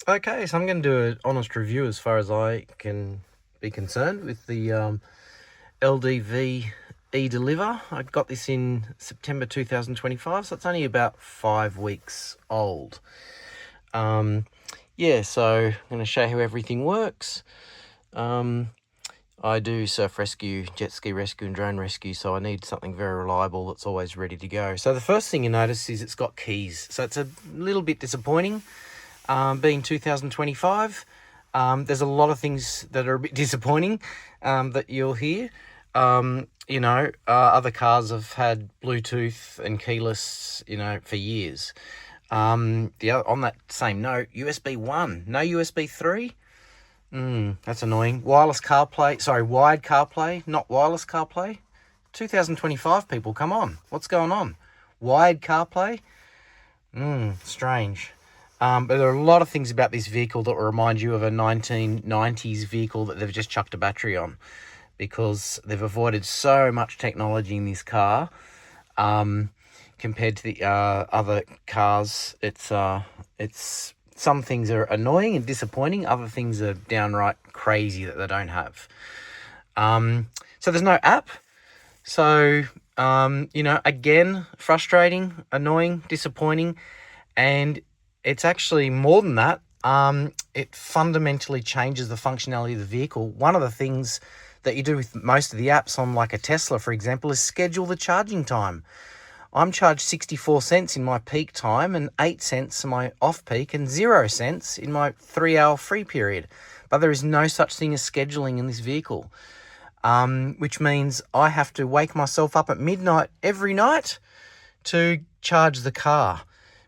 Okay, so I'm going to do an honest review as far as I can be concerned with the LDV eDeliver. I got this in September 2025, so it's only about 5 weeks old. Yeah, so I'm going to show you how everything works. I do surf rescue, jet ski rescue and drone rescue, so I need something very reliable that's always ready to go. So the first thing you notice is it's got keys. So it's a little bit disappointing, being 2025. There's a lot of things that are a bit disappointing that you'll hear. Other cars have had Bluetooth and keyless, for years. On that same note, USB 1, no USB 3. That's annoying. Wired CarPlay, not wireless CarPlay. 2025, people, come on. What's going on? Wired CarPlay? Strange. But there are a lot of things about this vehicle that will remind you of a 1990s vehicle that they've just chucked a battery on, because they've avoided so much technology in this car. Compared to the other cars, it's some things are annoying and disappointing. Other things are downright crazy that they don't have. So there's no app. So, again, frustrating, annoying, disappointing. And it's actually more than that. It fundamentally changes the functionality of the vehicle. One of the things that you do with most of the apps on, like a Tesla, for example, is schedule the charging time. I'm charged 64 cents in my peak time and 8 cents in my off-peak and 0 cents in my 3-hour free period. But there is no such thing as scheduling in this vehicle, which means I have to wake myself up at midnight every night to charge the car,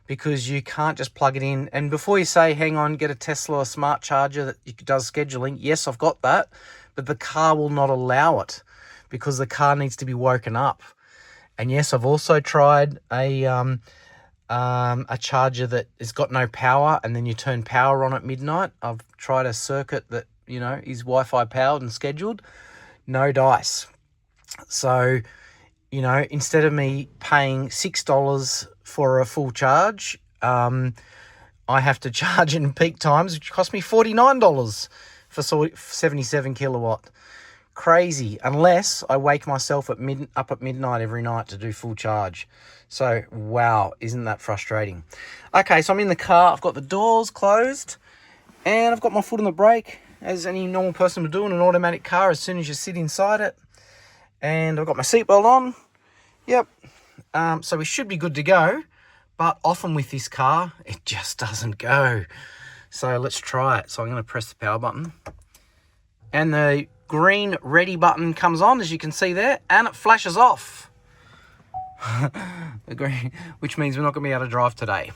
because you can't just plug it in. And before you say, hang on, get a Tesla smart charger that does scheduling, yes, I've got that, but the car will not allow it because the car needs to be woken up. And yes, I've also tried a charger that has got no power, and then you turn power on at midnight. I've tried a circuit that, is Wi-Fi powered and scheduled. No dice. So, instead of me paying $6 for a full charge, I have to charge in peak times, which cost me $49 for 77 kilowatt. Crazy, unless I wake myself up at midnight every night to do full charge. So, wow, isn't that frustrating? Okay, so I'm in the car. I've got the doors closed, and I've got my foot on the brake, as any normal person would do in an automatic car as soon as you sit inside it. And I've got my seatbelt on. Yep. So we should be good to go. But often with this car, it just doesn't go. So let's try it. So I'm going to press the power button. And the green ready button comes on, as you can see there, and it flashes off. The green, which means we're not going to be able to drive today.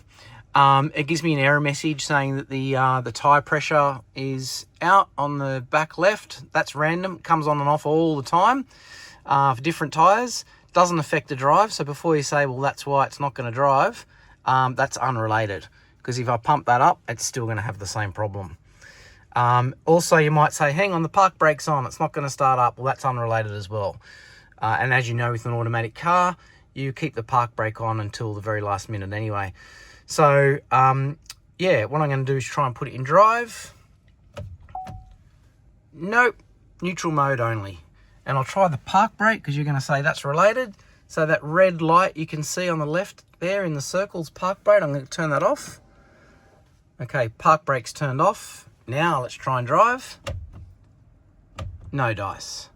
It gives me an error message saying that the tire pressure is out on the back left. That's random. It comes on and off all the time for different tires. Doesn't affect the drive. So before you say, well, that's why it's not going to drive, that's unrelated. Because if I pump that up, it's still going to have the same problem. Also, you might say, hang on, the park brake's on, it's not going to start up. Well, that's unrelated as well. And as you know, with an automatic car, you keep the park brake on until the very last minute anyway. So, what I'm going to do is try and put it in drive. Nope, neutral mode only. And I'll try the park brake, because you're going to say that's related. So that red light you can see on the left there in the circles, park brake, I'm going to turn that off. Okay, park brake's turned off. Now let's try and drive. No dice.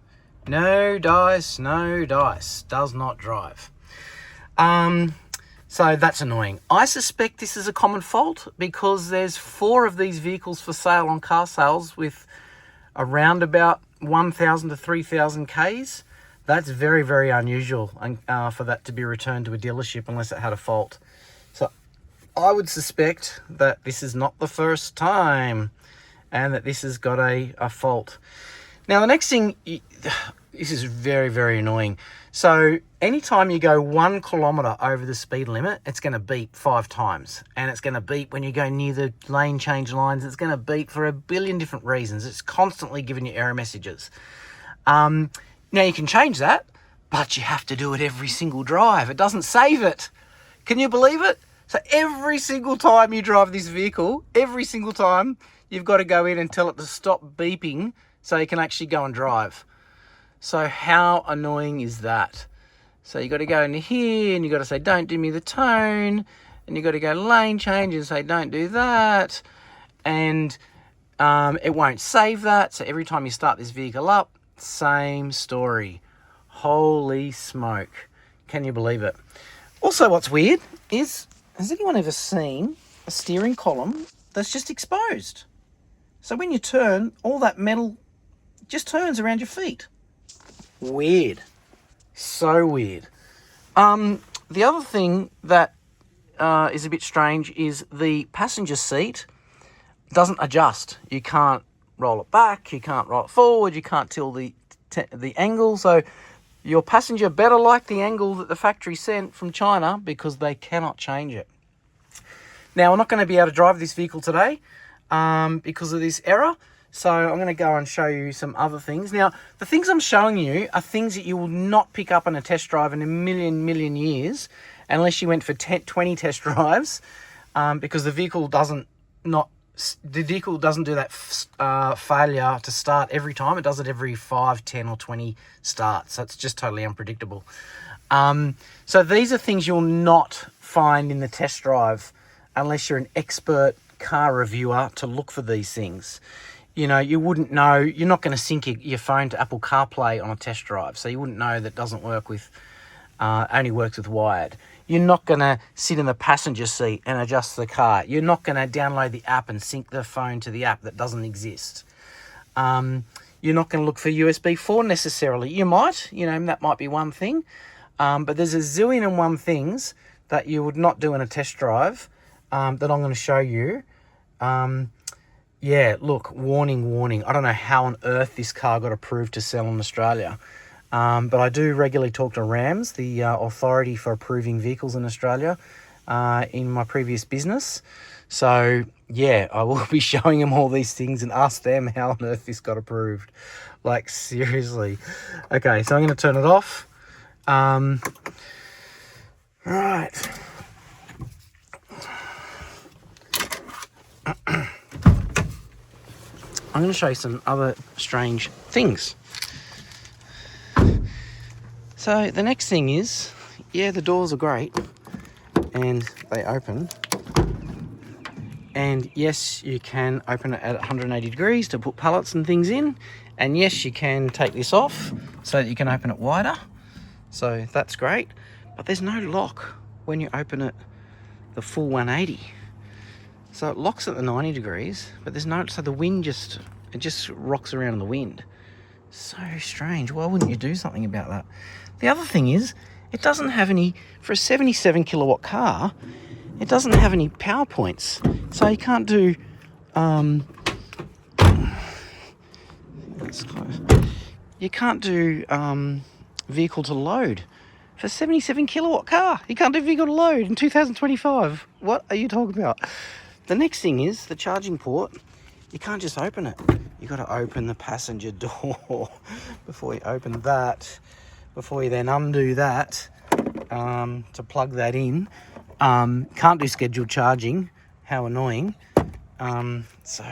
No dice, no dice. Does not drive. So that's annoying. I suspect this is a common fault, because there's 4 of these vehicles for sale on car sales with around about 1,000 to 3,000 Ks. That's very, very unusual for that to be returned to a dealership unless it had a fault. So I would suspect that this is not the first time, and that this has got a fault. Now, the next thing, this is very, very annoying. So anytime you go 1 kilometre over the speed limit, it's going to beep 5 times. And it's going to beep when you go near the lane change lines. It's going to beep for a billion different reasons. It's constantly giving you error messages. Now, you can change that, but you have to do it every single drive. It doesn't save it. Can you believe it? So every single time you drive this vehicle, every single time, you've got to go in and tell it to stop beeping so you can actually go and drive. So how annoying is that? So you got to go into here and you got to say, don't do me the tone. And you got to go lane change and say, don't do that. And it won't save that. So every time you start this vehicle up, same story. Holy smoke. Can you believe it? Also, what's weird is, has anyone ever seen a steering column that's just exposed? So when you turn, all that metal just turns around your feet. Weird. So weird. The other thing that is a bit strange is the passenger seat doesn't adjust. You can't roll it back, you can't roll it forward, you can't tilt the angle. So your passenger better like the angle that the factory sent from China, because they cannot change it. Now, I'm not going to be able to drive this vehicle today because of this error. So I'm going to go and show you some other things. Now, the things I'm showing you are things that you will not pick up on a test drive in a million years, unless you went for 20 test drives, because the vehicle doesn't do that failure to start every time. It does it every 5, 10 or 20 starts. So it's just totally unpredictable. So these are things you'll not find in the test drive unless you're an expert car reviewer to look for these things. You know, you wouldn't know, you're not going to sync your phone to Apple CarPlay on a test drive. So you wouldn't know that doesn't work with, only works with wired. You're not going to sit in the passenger seat and adjust the car. You're not going to download the app and sync the phone to the app that doesn't exist. You're not going to look for USB 4 necessarily. You might, that might be one thing. But there's a zillion and one things that you would not do in a test drive that I'm going to show you. Yeah, look, warning. I don't know how on earth this car got approved to sell in Australia. But I do regularly talk to RAMS, the authority for approving vehicles in Australia, in my previous business. So, yeah, I will be showing them all these things and ask them how on earth this got approved. Like, seriously. Okay, so I'm going to turn it off. Right. I'm going to show you some other strange things. So the next thing is, yeah, the doors are great and they open. And yes, you can open it at 180 degrees to put pallets and things in. And yes, you can take this off so that you can open it wider. So that's great. But there's no lock when you open it the full 180. So it locks at the 90 degrees, but there's no, so the wind just rocks around in the wind. So strange. Why wouldn't you do something about that? The other thing is, it doesn't have any, for a 77 kilowatt car, it doesn't have any power points. So you can't do, you can't do vehicle to load. For a 77 kilowatt car, you can't do vehicle to load in 2025. What are you talking about? The next thing is the charging port. You can't just open it. You got to open the passenger door before you open that. Before you then undo that to plug that in. Can't do scheduled charging. How annoying. So,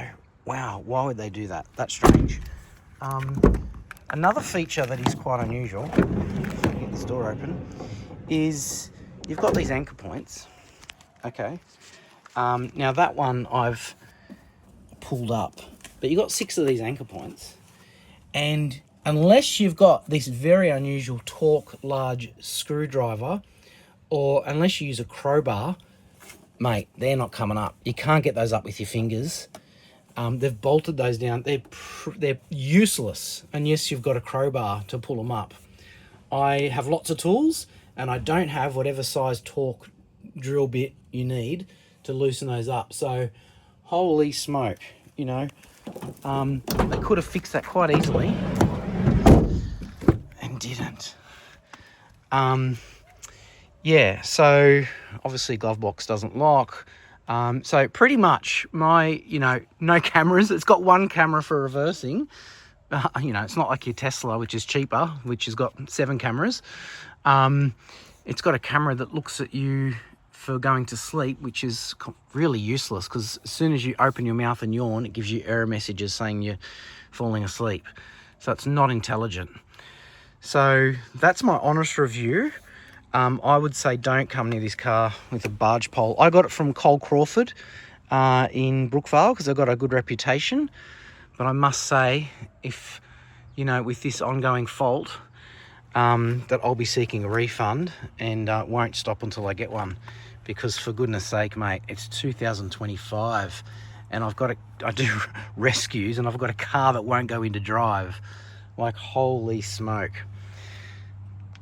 wow, why would they do that? That's strange. Another feature that is quite unusual, if I can get this door open, is you've got these anchor points. Okay. Now that one I've pulled up, but you've got 6 of these anchor points, and unless you've got this very unusual torque large screwdriver, or unless you use a crowbar, mate, they're not coming up. You can't get those up with your fingers. They've bolted those down. They're useless unless you've got a crowbar to pull them up. I have lots of tools, and I don't have whatever size torque drill bit you need to loosen those up. So, holy smoke, they could have fixed that quite easily and didn't. Yeah, so obviously glove box doesn't lock. So pretty much my, no cameras. It's got one camera for reversing. It's not like your Tesla, which is cheaper, which has got 7 cameras. It's got a camera that looks at you for going to sleep, which is really useless, because as soon as you open your mouth and yawn, it gives you error messages saying you're falling asleep. So it's not intelligent. So that's my honest review. I would say don't come near this car with a barge pole. I got it from Cole Crawford in Brookvale because I've got a good reputation. But I must say, if, you know, with this ongoing fault, that I'll be seeking a refund and won't stop until I get one. Because for goodness sake, mate, it's 2025 and I do rescues and I've got a car that won't go into drive. Like, holy smoke.